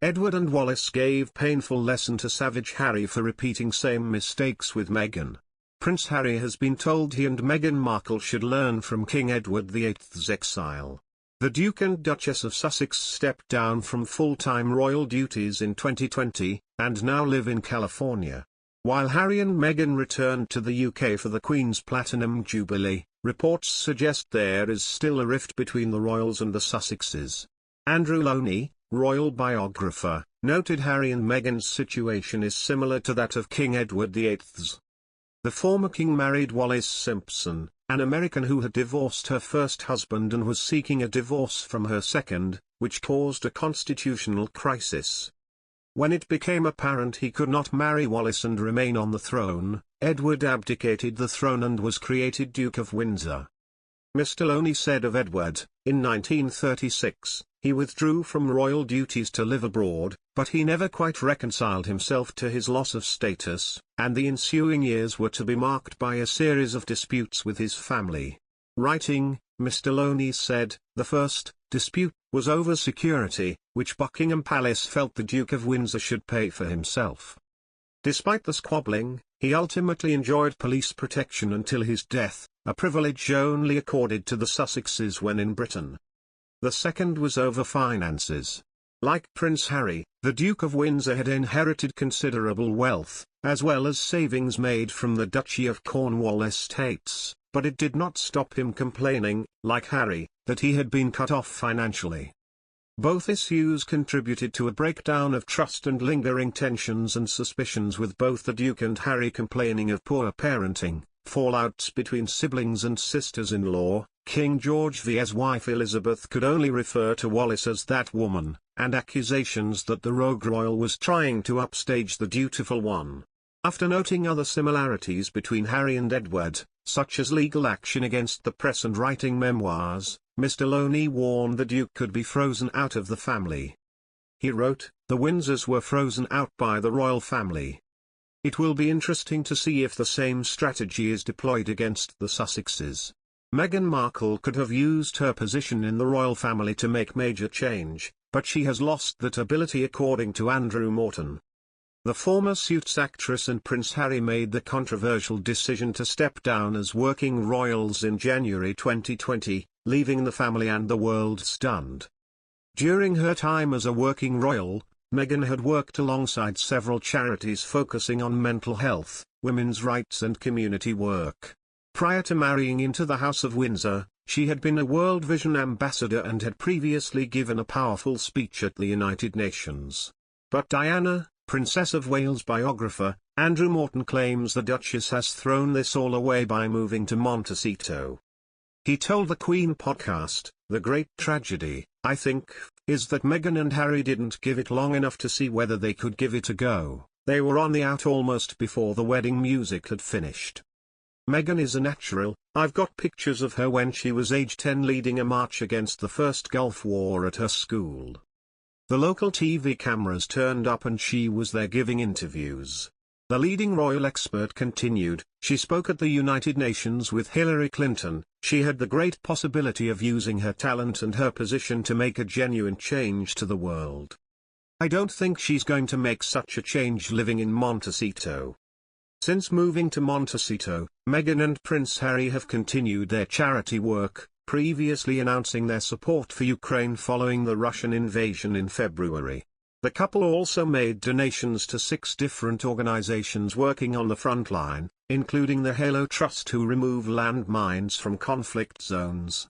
Edward and Wallis gave painful lesson to savage Harry for repeating same mistakes with Meghan. Prince Harry has been told he and Meghan Markle should learn from King Edward VIII's exile. The Duke and Duchess of Sussex stepped down from full-time royal duties in 2020, and now live in California. While Harry and Meghan returned to the UK for the Queen's Platinum Jubilee, reports suggest there is still a rift between the royals and the Sussexes. Andrew Lownie, royal biographer, noted Harry and Meghan's situation is similar to that of King Edward VIII's. The former king married Wallis Simpson, an American who had divorced her first husband and was seeking a divorce from her second, which caused a constitutional crisis. When it became apparent he could not marry Wallis and remain on the throne, Edward abdicated the throne and was created Duke of Windsor. Mr. Lownie said of Edward, in 1936, he withdrew from royal duties to live abroad, but he never quite reconciled himself to his loss of status, and the ensuing years were to be marked by a series of disputes with his family. Writing, Mr. Lownie said, the first dispute was over security, which Buckingham Palace felt the Duke of Windsor should pay for himself. Despite the squabbling, he ultimately enjoyed police protection until his death, a privilege only accorded to the Sussexes when in Britain. The second was over finances. Like Prince Harry, the Duke of Windsor had inherited considerable wealth, as well as savings made from the Duchy of Cornwall Estates, but it did not stop him complaining, like Harry, that he had been cut off financially. Both issues contributed to a breakdown of trust and lingering tensions and suspicions, with both the Duke and Harry complaining of poor parenting, fallouts between siblings and sisters-in-law. King George VI's wife Elizabeth could only refer to Wallis as that woman, and accusations that the rogue royal was trying to upstage the dutiful one. After noting other similarities between Harry and Edward, such as legal action against the press and writing memoirs, Mr. Lownie warned the Duke could be frozen out of the family. He wrote, "The Windsors were frozen out by the royal family. It will be interesting to see if the same strategy is deployed against the Sussexes." Meghan Markle could have used her position in the royal family to make major change, but she has lost that ability, according to Andrew Morton. The former Suits actress and Prince Harry made the controversial decision to step down as working royals in January 2020, leaving the family and the world stunned. During her time as a working royal, Meghan had worked alongside several charities focusing on mental health, women's rights and community work. Prior to marrying into the House of Windsor, she had been a World Vision ambassador and had previously given a powerful speech at the United Nations. But Diana, Princess of Wales biographer, Andrew Morton claims the Duchess has thrown this all away by moving to Montecito. He told the Queen podcast, "The great tragedy, I think, is that Meghan and Harry didn't give it long enough to see whether they could give it a go. They were on the out almost before the wedding music had finished. Meghan is a natural. I've got pictures of her when she was age 10 leading a march against the First Gulf War at her school. The local TV cameras turned up and she was there giving interviews." The leading royal expert continued, "She spoke at the United Nations with Hillary Clinton. She had the great possibility of using her talent and her position to make a genuine change to the world. I don't think she's going to make such a change living in Montecito." Since moving to Montecito, Meghan and Prince Harry have continued their charity work, previously announcing their support for Ukraine following the Russian invasion in February. The couple also made donations to 6 different organizations working on the front line, including the Halo Trust, who remove landmines from conflict zones.